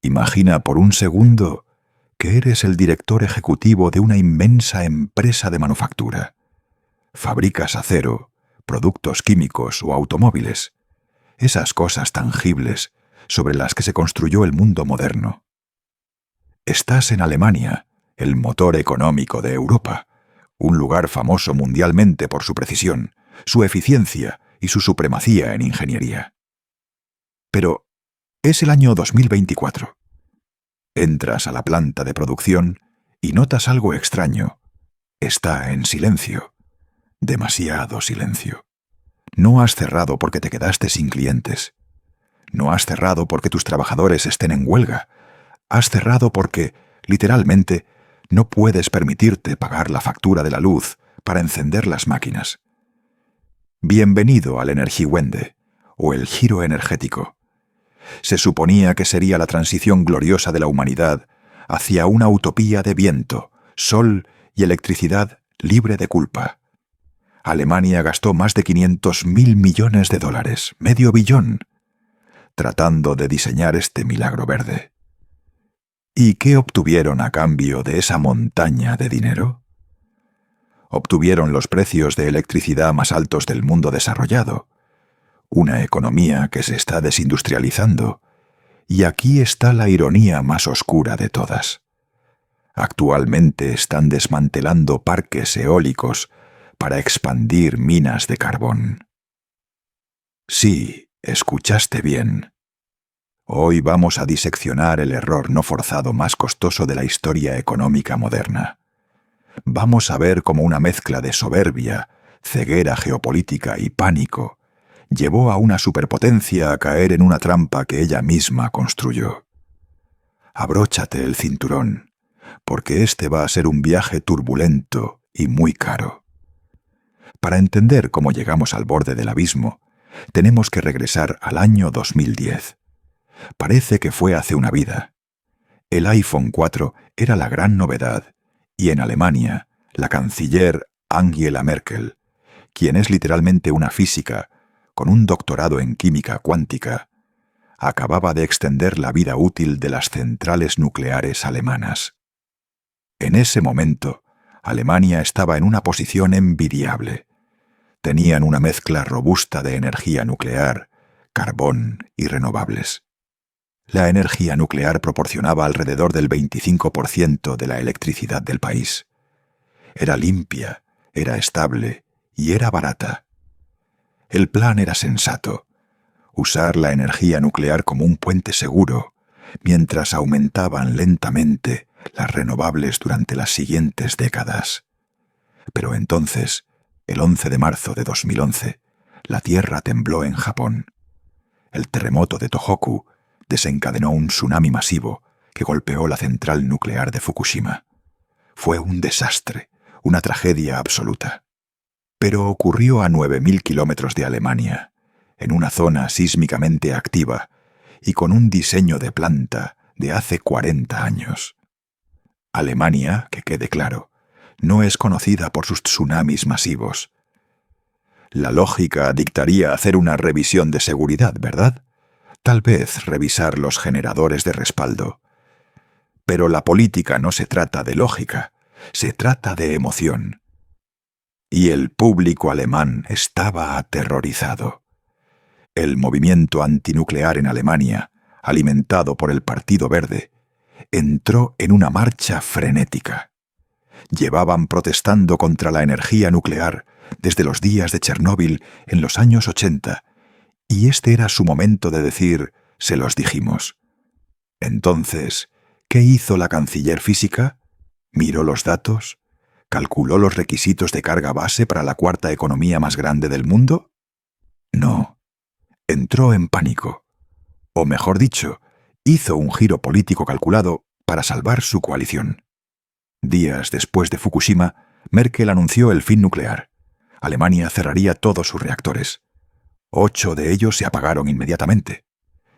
Imagina por un segundo que eres el director ejecutivo de una inmensa empresa de manufactura. Fabricas acero, productos químicos o automóviles, esas cosas tangibles sobre las que se construyó el mundo moderno. Estás en Alemania, el motor económico de Europa, un lugar famoso mundialmente por su precisión, su eficiencia y su supremacía en ingeniería. Pero es el año 2024. Entras a la planta de producción y notas algo extraño. Está en silencio. Demasiado silencio. No has cerrado porque te quedaste sin clientes. No has cerrado porque tus trabajadores estén en huelga. Has cerrado porque, literalmente, no puedes permitirte pagar la factura de la luz para encender las máquinas. Bienvenido al Energiewende, o el giro energético. Se suponía que sería la transición gloriosa de la humanidad hacia una utopía de viento, sol y electricidad libre de culpa. Alemania gastó más de 500.000 millones de dólares, medio billón, tratando de diseñar este milagro verde. ¿Y qué obtuvieron a cambio de esa montaña de dinero? Obtuvieron los precios de electricidad más altos del mundo desarrollado, una economía que se está desindustrializando, y aquí está la ironía más oscura de todas. Actualmente están desmantelando parques eólicos para expandir minas de carbón. Sí, escuchaste bien. Hoy vamos a diseccionar el error no forzado más costoso de la historia económica moderna. Vamos a ver cómo una mezcla de soberbia, ceguera geopolítica y pánico llevó a una superpotencia a caer en una trampa que ella misma construyó. Abróchate el cinturón, porque este va a ser un viaje turbulento y muy caro. Para entender cómo llegamos al borde del abismo, tenemos que regresar al año 2010. Parece que fue hace una vida. El iPhone 4 era la gran novedad, y en Alemania, la canciller Angela Merkel, quien es literalmente una física, con un doctorado en química cuántica, acababa de extender la vida útil de las centrales nucleares alemanas. En ese momento, Alemania estaba en una posición envidiable. Tenían una mezcla robusta de energía nuclear, carbón y renovables. La energía nuclear proporcionaba alrededor del 25% de la electricidad del país. Era limpia, era estable y era barata. El plan era sensato: usar la energía nuclear como un puente seguro, mientras aumentaban lentamente las renovables durante las siguientes décadas. Pero entonces, el 11 de marzo de 2011, la tierra tembló en Japón. El terremoto de Tohoku desencadenó un tsunami masivo que golpeó la central nuclear de Fukushima. Fue un desastre, una tragedia absoluta. Pero ocurrió a 9.000 kilómetros de Alemania, en una zona sísmicamente activa y con un diseño de planta de hace 40 años. Alemania, que quede claro, no es conocida por sus tsunamis masivos. La lógica dictaría hacer una revisión de seguridad, ¿verdad? Tal vez revisar los generadores de respaldo. Pero la política no se trata de lógica, se trata de emoción. Y el público alemán estaba aterrorizado. El movimiento antinuclear en Alemania, alimentado por el Partido Verde, entró en una marcha frenética. Llevaban protestando contra la energía nuclear desde los días de Chernóbil en los años 80, y este era su momento de decir: se los dijimos. Entonces, ¿qué hizo la canciller física? Miró los datos, calculó los requisitos de carga base para la cuarta economía más grande del mundo. No, entró en pánico. O mejor dicho, hizo un giro político calculado para salvar su coalición. Días después de Fukushima, Merkel anunció el fin nuclear. Alemania cerraría todos sus reactores. 8 de ellos se apagaron inmediatamente.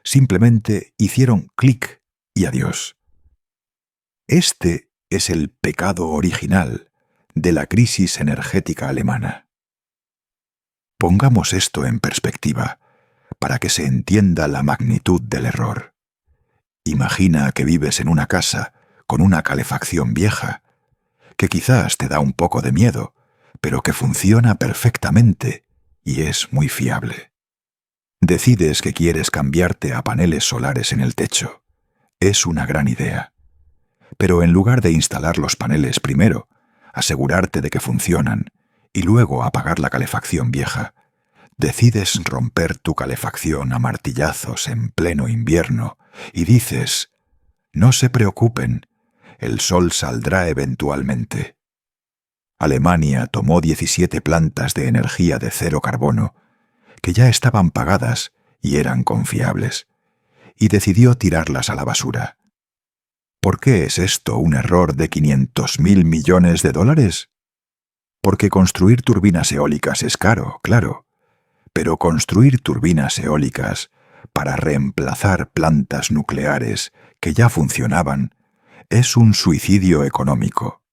Simplemente hicieron clic y adiós. Este es el pecado original de la crisis energética alemana. Pongamos esto en perspectiva para que se entienda la magnitud del error. Imagina que vives en una casa con una calefacción vieja, que quizás te da un poco de miedo, pero que funciona perfectamente y es muy fiable. Decides que quieres cambiarte a paneles solares en el techo. Es una gran idea. Pero en lugar de instalar los paneles primero, asegurarte de que funcionan y luego apagar la calefacción vieja, decides romper tu calefacción a martillazos en pleno invierno y dices: no se preocupen, el sol saldrá eventualmente. Alemania tomó 17 plantas de energía de cero carbono, que ya estaban pagadas y eran confiables, y decidió tirarlas a la basura. ¿Por qué es esto un error de 500.000 millones de dólares? Porque construir turbinas eólicas es caro, claro, pero construir turbinas eólicas para reemplazar plantas nucleares que ya funcionaban es un suicidio económico.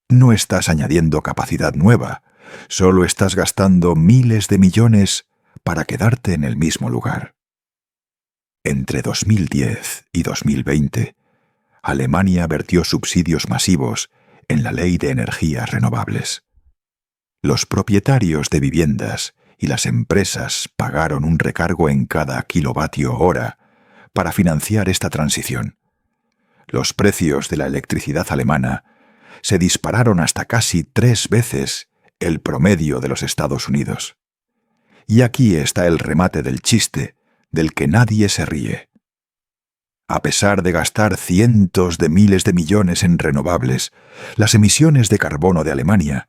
No estás añadiendo capacidad nueva, solo estás gastando miles de millones para quedarte en el mismo lugar. Entre 2010 y 2020, Alemania vertió subsidios masivos en la Ley de Energías Renovables. Los propietarios de viviendas y las empresas pagaron un recargo en cada kilovatio hora para financiar esta transición. Los precios de la electricidad alemana se dispararon hasta casi 3 veces el promedio de los Estados Unidos. Y aquí está el remate del chiste del que nadie se ríe. A pesar de gastar cientos de miles de millones en renovables, las emisiones de carbono de Alemania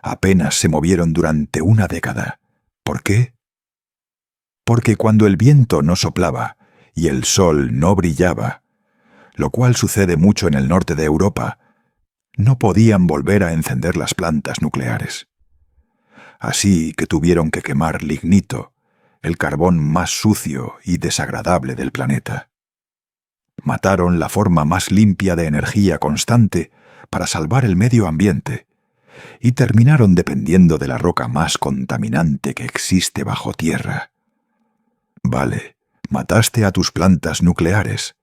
apenas se movieron durante una década. ¿Por qué? Porque cuando el viento no soplaba y el sol no brillaba, lo cual sucede mucho en el norte de Europa, no podían volver a encender las plantas nucleares. Así que tuvieron que quemar lignito, el carbón más sucio y desagradable del planeta. Mataron la forma más limpia de energía constante para salvar el medio ambiente y terminaron dependiendo de la roca más contaminante que existe bajo tierra. Vale, mataste a tus plantas nucleares.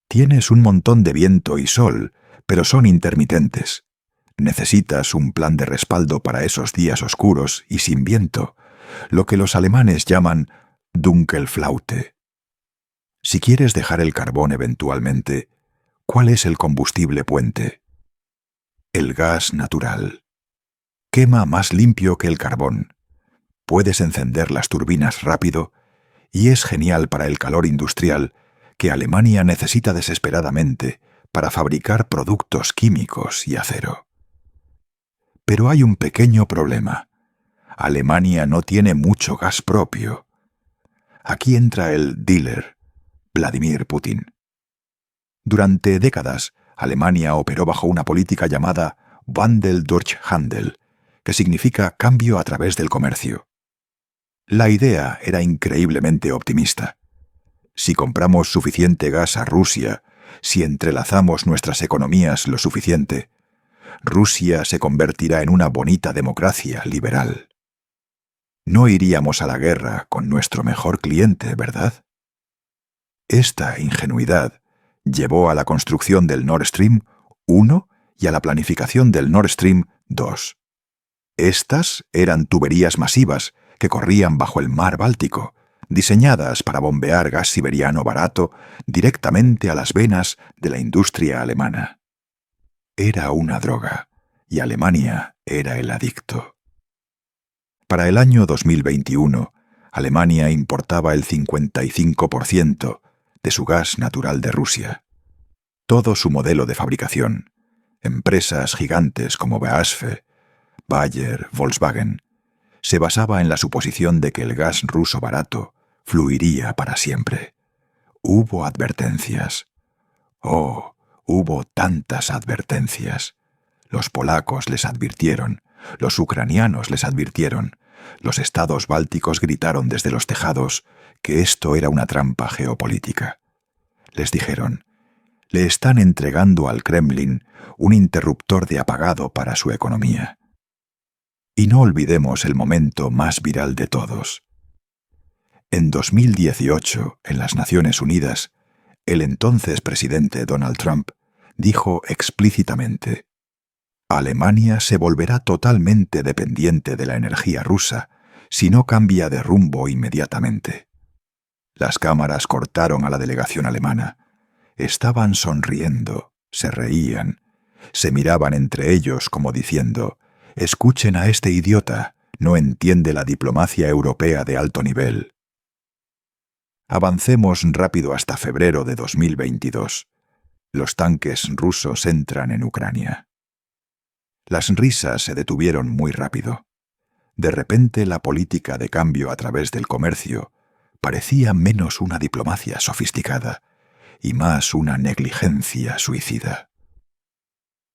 Tienes un montón de viento y sol, pero son intermitentes. Necesitas un plan de respaldo para esos días oscuros y sin viento, lo que los alemanes llaman Dunkelflaute. Si quieres dejar el carbón eventualmente, ¿cuál es el combustible puente? El gas natural. Quema más limpio que el carbón. Puedes encender las turbinas rápido y es genial para el calor industrial que Alemania necesita desesperadamente para fabricar productos químicos y acero. Pero hay un pequeño problema. Alemania no tiene mucho gas propio. Aquí entra el dealer, Vladimir Putin. Durante décadas, Alemania operó bajo una política llamada Wandel durch Handel, que significa cambio a través del comercio. La idea era increíblemente optimista. Si compramos suficiente gas a Rusia, si entrelazamos nuestras economías lo suficiente, Rusia se convertirá en una bonita democracia liberal. No iríamos a la guerra con nuestro mejor cliente, ¿verdad? Esta ingenuidad llevó a la construcción del Nord Stream 1 y a la planificación del Nord Stream 2. Estas eran tuberías masivas que corrían bajo el mar Báltico, diseñadas para bombear gas siberiano barato directamente a las venas de la industria alemana. Era una droga, y Alemania era el adicto. Para el año 2021, Alemania importaba el 55% de su gas natural de Rusia. Todo su modelo de fabricación, empresas gigantes como BASF, Bayer, Volkswagen, se basaba en la suposición de que el gas ruso barato fluiría para siempre. Hubo advertencias. Oh, hubo tantas advertencias. Los polacos les advirtieron, los ucranianos les advirtieron, los estados bálticos gritaron desde los tejados que esto era una trampa geopolítica. Les dijeron: le están entregando al Kremlin un interruptor de apagado para su economía. Y no olvidemos el momento más viral de todos. En 2018, en las Naciones Unidas, El entonces presidente Donald Trump dijo explícitamente: Alemania se volverá totalmente dependiente de la energía rusa si no cambia de rumbo inmediatamente. Las cámaras cortaron a la delegación alemana. Estaban sonriendo, se reían, se miraban entre ellos como diciendo: «Escuchen a este idiota, no entiende la diplomacia europea de alto nivel». Avancemos rápido hasta febrero de 2022. Los tanques rusos entran en Ucrania. Las risas se detuvieron muy rápido. De repente la política de cambio a través del comercio parecía menos una diplomacia sofisticada y más una negligencia suicida.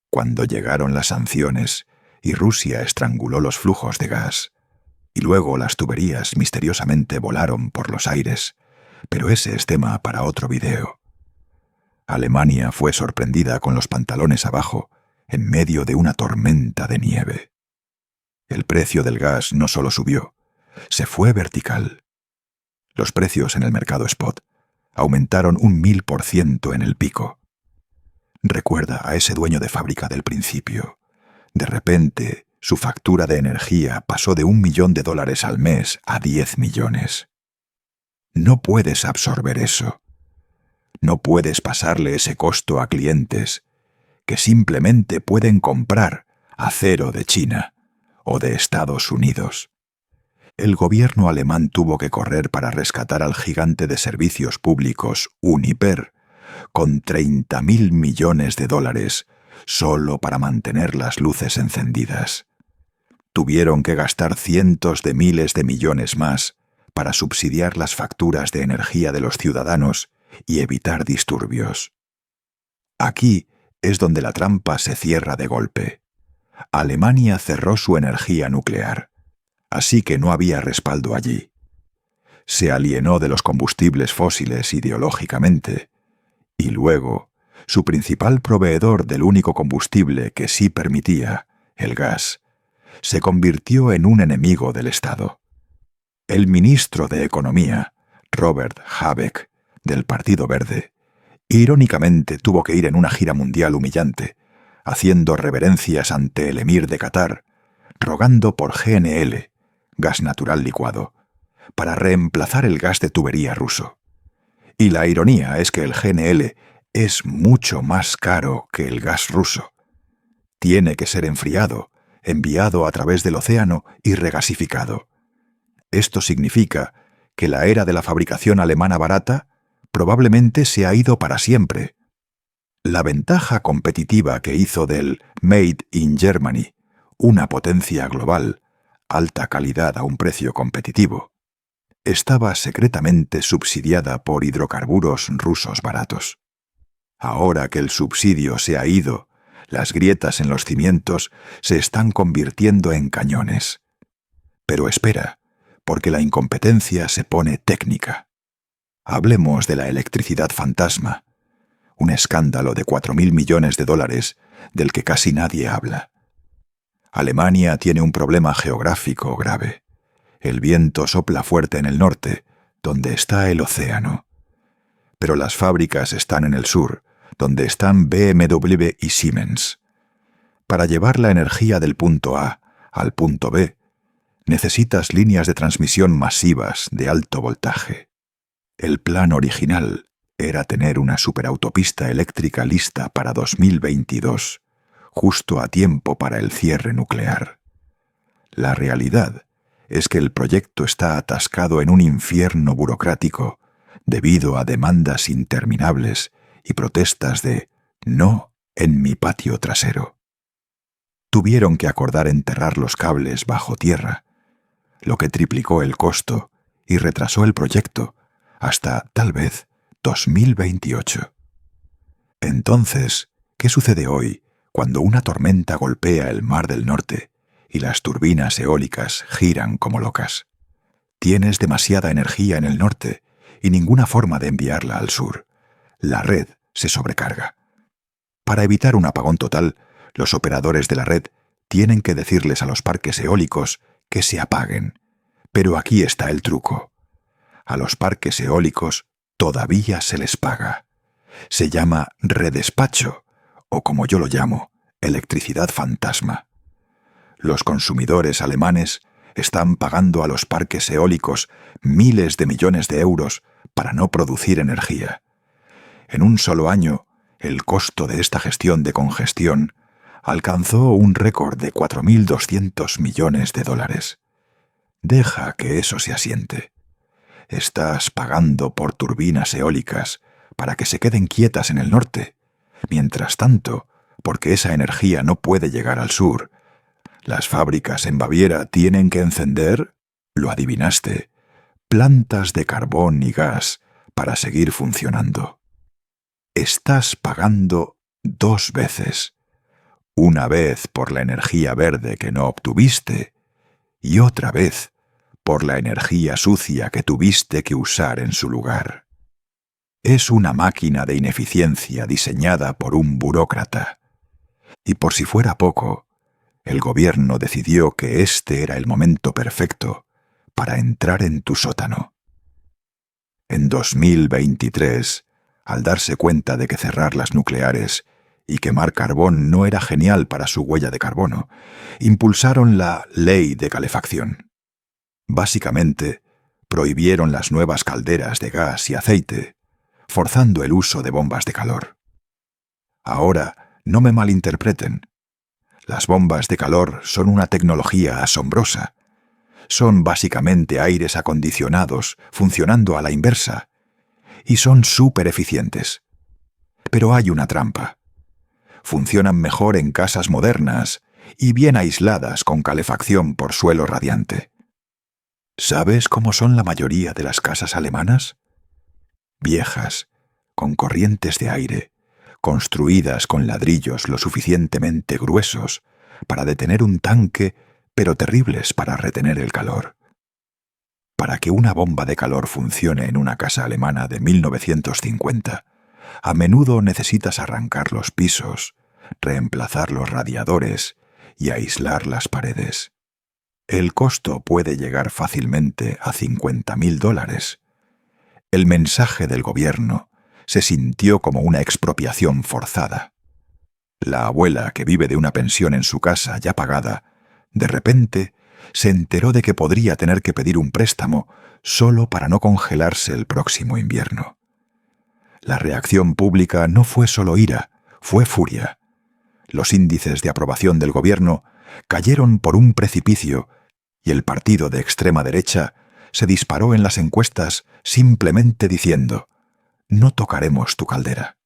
Cuando llegaron las sanciones y Rusia estranguló los flujos de gas, y luego las tuberías misteriosamente volaron por los aires, pero ese es tema para otro video. Alemania fue sorprendida con los pantalones abajo en medio de una tormenta de nieve. El precio del gas no solo subió, se fue vertical. Los precios en el mercado spot aumentaron 1000% en el pico. Recuerda a ese dueño de fábrica del principio. De repente, su factura de energía pasó de $1 millón al mes a 10 millones. No puedes absorber eso. No puedes pasarle ese costo a clientes que simplemente pueden comprar acero de China o de Estados Unidos. El gobierno alemán tuvo que correr para rescatar al gigante de servicios públicos Uniper con $30.000 millones solo para mantener las luces encendidas. Tuvieron que gastar cientos de miles de millones más para subsidiar las facturas de energía de los ciudadanos y evitar disturbios. Aquí es donde la trampa se cierra de golpe. Alemania cerró su energía nuclear, así que no había respaldo allí. Se alienó de los combustibles fósiles ideológicamente, y luego, su principal proveedor del único combustible que sí permitía, el gas, se convirtió en un enemigo del Estado. El ministro de Economía, Robert Habeck, del Partido Verde, irónicamente tuvo que ir en una gira mundial humillante, haciendo reverencias ante el emir de Qatar, rogando por GNL, gas natural licuado, para reemplazar el gas de tubería ruso. Y la ironía es que el GNL es mucho más caro que el gas ruso. Tiene que ser enfriado, enviado a través del océano y regasificado. Esto significa que la era de la fabricación alemana barata probablemente se ha ido para siempre. La ventaja competitiva que hizo del Made in Germany una potencia global, alta calidad a un precio competitivo, estaba secretamente subsidiada por hidrocarburos rusos baratos. Ahora que el subsidio se ha ido, las grietas en los cimientos se están convirtiendo en cañones. Pero espera, porque la incompetencia se pone técnica. Hablemos de la electricidad fantasma, un escándalo de $4.000 millones del que casi nadie habla. Alemania tiene un problema geográfico grave. El viento sopla fuerte en el norte, donde está el océano. Pero las fábricas están en el sur, donde están BMW y Siemens. Para llevar la energía del punto A al punto B, necesitas líneas de transmisión masivas de alto voltaje. El plan original era tener una superautopista eléctrica lista para 2022, justo a tiempo para el cierre nuclear. La realidad es que el proyecto está atascado en un infierno burocrático debido a demandas interminables y protestas de «no en mi patio trasero». Tuvieron que acordar enterrar los cables bajo tierra, lo que triplicó el costo y retrasó el proyecto hasta, tal vez, 2028. Entonces, ¿qué sucede hoy cuando una tormenta golpea el Mar del Norte y las turbinas eólicas giran como locas? Tienes demasiada energía en el norte y ninguna forma de enviarla al sur. La red se sobrecarga. Para evitar un apagón total, los operadores de la red tienen que decirles a los parques eólicos que se apaguen. Pero aquí está el truco. A los parques eólicos todavía se les paga. Se llama redespacho, o como yo lo llamo, electricidad fantasma. Los consumidores alemanes están pagando a los parques eólicos miles de millones de euros para no producir energía. En un solo año, el costo de esta gestión de congestión alcanzó un récord de 4.200 millones de dólares. Deja que eso se asiente. Estás pagando por turbinas eólicas para que se queden quietas en el norte. Mientras tanto, porque esa energía no puede llegar al sur, las fábricas en Baviera tienen que encender, lo adivinaste, plantas de carbón y gas para seguir funcionando. Estás pagando 2 veces. Una vez por la energía verde que no obtuviste y otra vez por la energía sucia que tuviste que usar en su lugar. Es una máquina de ineficiencia diseñada por un burócrata. Y por si fuera poco, el gobierno decidió que este era el momento perfecto para entrar en tu sótano. En 2023, al darse cuenta de que cerrar las nucleares y quemar carbón no era genial para su huella de carbono, impulsaron la Ley de Calefacción. Básicamente, prohibieron las nuevas calderas de gas y aceite, forzando el uso de bombas de calor. Ahora, no me malinterpreten. Las bombas de calor son una tecnología asombrosa. Son básicamente aires acondicionados funcionando a la inversa, y son súper eficientes. Pero hay una trampa. Funcionan mejor en casas modernas y bien aisladas con calefacción por suelo radiante. ¿Sabes cómo son la mayoría de las casas alemanas? Viejas, con corrientes de aire, construidas con ladrillos lo suficientemente gruesos para detener un tanque, pero terribles para retener el calor. Para que una bomba de calor funcione en una casa alemana de 1950, a menudo necesitas arrancar los pisos, reemplazar los radiadores y aislar las paredes. El costo puede llegar fácilmente a $50.000. El mensaje del gobierno se sintió como una expropiación forzada. La abuela, que vive de una pensión en su casa ya pagada, de repente se enteró de que podría tener que pedir un préstamo solo para no congelarse el próximo invierno. La reacción pública no fue solo ira, fue furia. Los índices de aprobación del gobierno cayeron por un precipicio y el partido de extrema derecha se disparó en las encuestas simplemente diciendo: «No tocaremos tu caldera».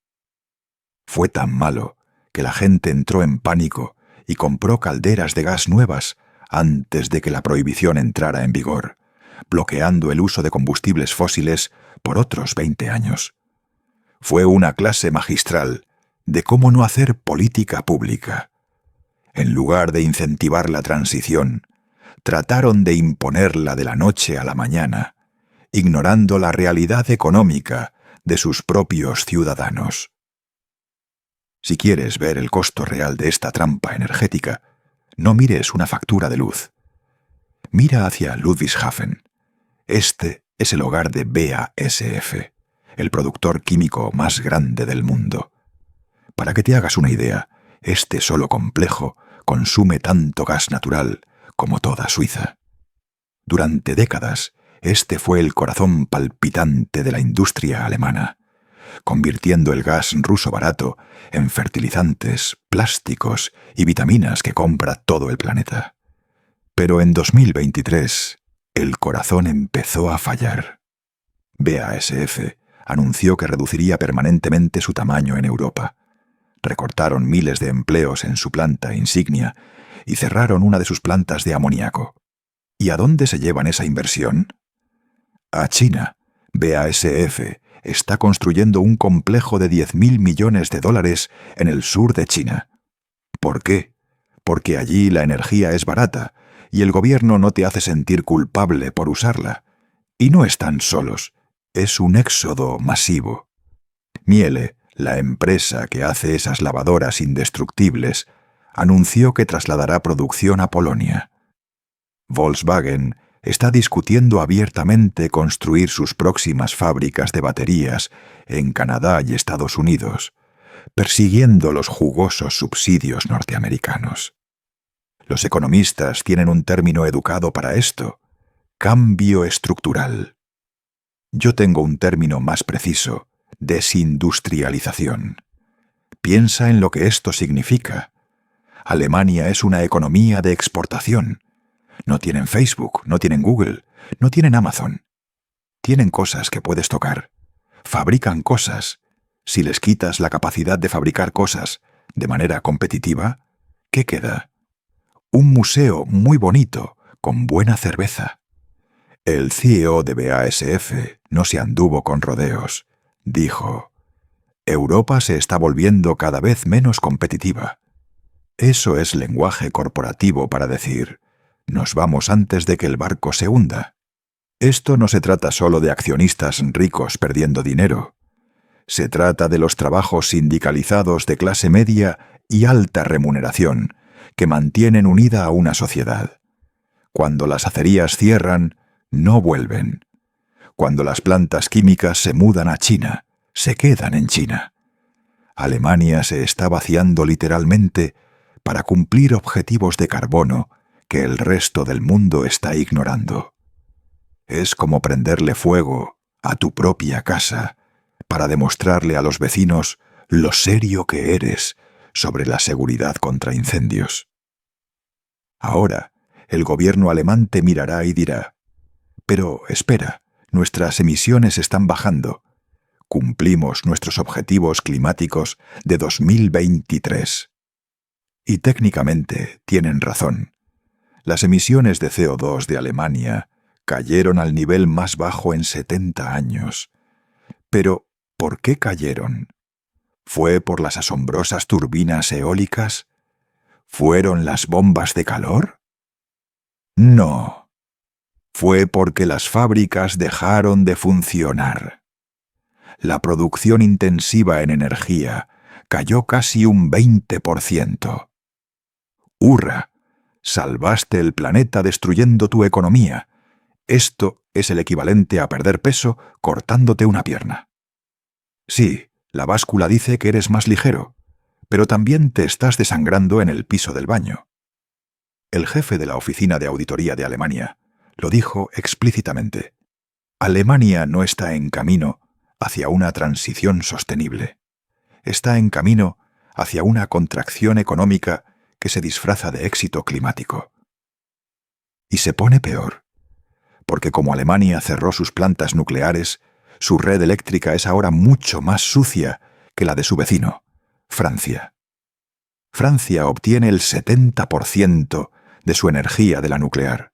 Fue tan malo que la gente entró en pánico y compró calderas de gas nuevas antes de que la prohibición entrara en vigor, bloqueando el uso de combustibles fósiles por otros 20 años. Fue una clase magistral de cómo no hacer política pública. En lugar de incentivar la transición, trataron de imponerla de la noche a la mañana, ignorando la realidad económica de sus propios ciudadanos. Si quieres ver el costo real de esta trampa energética, no mires una factura de luz. Mira hacia Ludwigshafen. Este es el hogar de BASF, el productor químico más grande del mundo. Para que te hagas una idea, este solo complejo consume tanto gas natural como toda Suiza. Durante décadas, este fue el corazón palpitante de la industria alemana, convirtiendo el gas ruso barato en fertilizantes, plásticos y vitaminas que compra todo el planeta. Pero en 2023, el corazón empezó a fallar. BASF anunció que reduciría permanentemente su tamaño en Europa. Recortaron miles de empleos en su planta insignia y cerraron una de sus plantas de amoníaco. ¿Y a dónde se llevan esa inversión? A China. BASF está construyendo un complejo de $10.000 millones en el sur de China. ¿Por qué? Porque allí la energía es barata y el gobierno no te hace sentir culpable por usarla. Y no están solos. Es un éxodo masivo. Miele, la empresa que hace esas lavadoras indestructibles, anunció que trasladará producción a Polonia. Volkswagen está discutiendo abiertamente construir sus próximas fábricas de baterías en Canadá y Estados Unidos, persiguiendo los jugosos subsidios norteamericanos. Los economistas tienen un término educado para esto: cambio estructural. Yo tengo un término más preciso: desindustrialización. Piensa en lo que esto significa. Alemania es una economía de exportación. No tienen Facebook, no tienen Google, no tienen Amazon. Tienen cosas que puedes tocar. Fabrican cosas. Si les quitas la capacidad de fabricar cosas de manera competitiva, ¿qué queda? Un museo muy bonito, con buena cerveza. El CEO de BASF no se anduvo con rodeos. Dijo: Europa se está volviendo cada vez menos competitiva. Eso es lenguaje corporativo para decir: nos vamos antes de que el barco se hunda. Esto no se trata solo de accionistas ricos perdiendo dinero. Se trata de los trabajos sindicalizados de clase media y alta remuneración que mantienen unida a una sociedad. Cuando las acerías cierran, no vuelven. Cuando las plantas químicas se mudan a China, se quedan en China. Alemania se está vaciando literalmente para cumplir objetivos de carbono que el resto del mundo está ignorando. Es como prenderle fuego a tu propia casa para demostrarle a los vecinos lo serio que eres sobre la seguridad contra incendios. Ahora, el gobierno alemán te mirará y dirá: pero espera, nuestras emisiones están bajando. Cumplimos nuestros objetivos climáticos de 2023. Y técnicamente tienen razón. Las emisiones de CO2 de Alemania cayeron al nivel más bajo en 70 años. Pero, ¿por qué cayeron? ¿Fue por las asombrosas turbinas eólicas? ¿Fueron las bombas de calor? No. Fue porque las fábricas dejaron de funcionar. La producción intensiva en energía cayó casi un 20%. ¡Hurra! Salvaste el planeta destruyendo tu economía. Esto es el equivalente a perder peso cortándote una pierna. Sí, la báscula dice que eres más ligero, pero también te estás desangrando en el piso del baño. El jefe de la Oficina de Auditoría de Alemania lo dijo explícitamente: Alemania no está en camino hacia una transición sostenible. Está en camino hacia una contracción económica que se disfraza de éxito climático. Y se pone peor, porque como Alemania cerró sus plantas nucleares, su red eléctrica es ahora mucho más sucia que la de su vecino, Francia. Francia obtiene el 70% de su energía de la nuclear.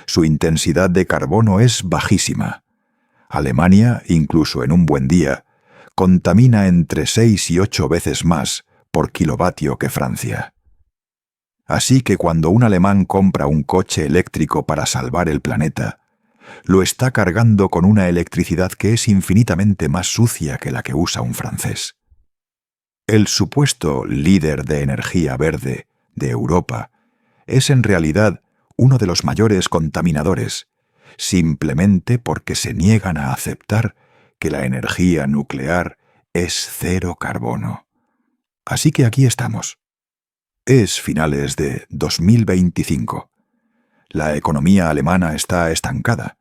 Su intensidad de carbono es bajísima. Alemania, incluso en un buen día, contamina entre 6 y 8 veces más por kilovatio que Francia. Así que cuando un alemán compra un coche eléctrico para salvar el planeta, lo está cargando con una electricidad que es infinitamente más sucia que la que usa un francés. El supuesto líder de energía verde de Europa es en realidad uno de los mayores contaminadores, simplemente porque se niegan a aceptar que la energía nuclear es cero carbono. Así que aquí estamos. Es finales de 2025. La economía alemana está estancada.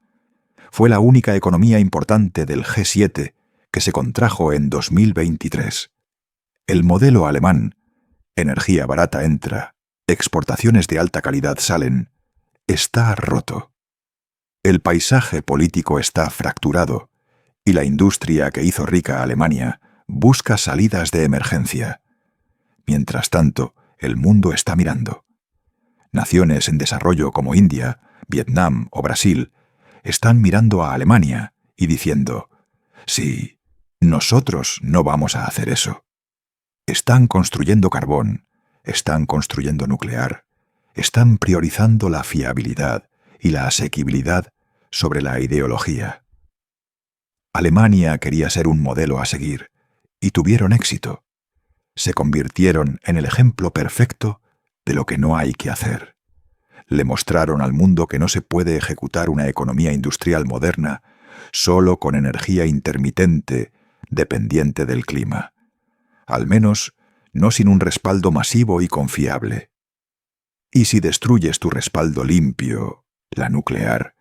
Fue la única economía importante del G7 que se contrajo en 2023. El modelo alemán, energía barata entra, exportaciones de alta calidad salen, está roto. El paisaje político está fracturado y la industria que hizo rica a Alemania busca salidas de emergencia. Mientras tanto, el mundo está mirando. Naciones en desarrollo como India, Vietnam o Brasil están mirando a Alemania y diciendo: sí, nosotros no vamos a hacer eso. Están construyendo carbón, están construyendo nuclear, están priorizando la fiabilidad y la asequibilidad sobre la ideología. Alemania quería ser un modelo a seguir y tuvieron éxito. Se convirtieron en el ejemplo perfecto de lo que no hay que hacer. Le mostraron al mundo que no se puede ejecutar una economía industrial moderna solo con energía intermitente dependiente del clima. Al menos, no sin un respaldo masivo y confiable. Y si destruyes tu respaldo limpio, la nuclear,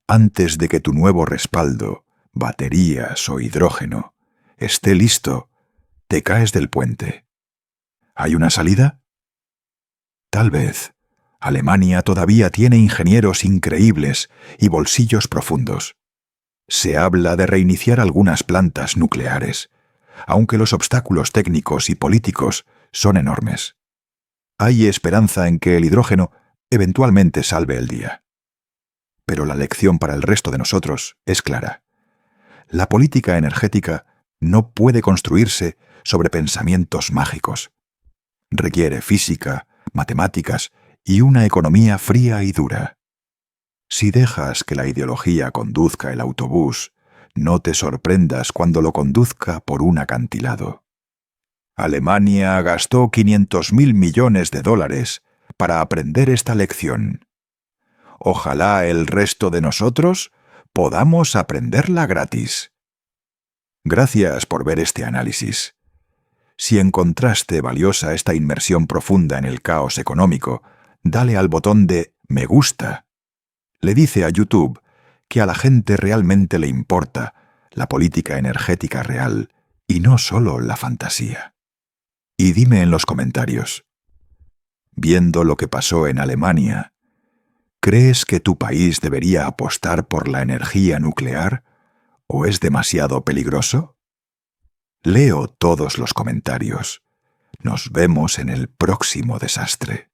antes de que tu nuevo respaldo, baterías o hidrógeno, esté listo, te caes del puente. ¿Hay una salida? Tal vez. Alemania todavía tiene ingenieros increíbles y bolsillos profundos. Se habla de reiniciar algunas plantas nucleares, aunque los obstáculos técnicos y políticos son enormes. Hay esperanza en que el hidrógeno eventualmente salve el día. Pero la lección para el resto de nosotros es clara. La política energética no puede construirse sobre pensamientos mágicos. Requiere física, matemáticas y una economía fría y dura. Si dejas que la ideología conduzca el autobús, no te sorprendas cuando lo conduzca por un acantilado. Alemania gastó 500.000 millones de dólares para aprender esta lección. Ojalá el resto de nosotros podamos aprenderla gratis. Gracias por ver este análisis. Si encontraste valiosa esta inmersión profunda en el caos económico, dale al botón de me gusta. Le dice a YouTube que a la gente realmente le importa la política energética real y no solo la fantasía. Y dime en los comentarios, viendo lo que pasó en Alemania, ¿crees que tu país debería apostar por la energía nuclear o es demasiado peligroso? Leo todos los comentarios. Nos vemos en el próximo desastre.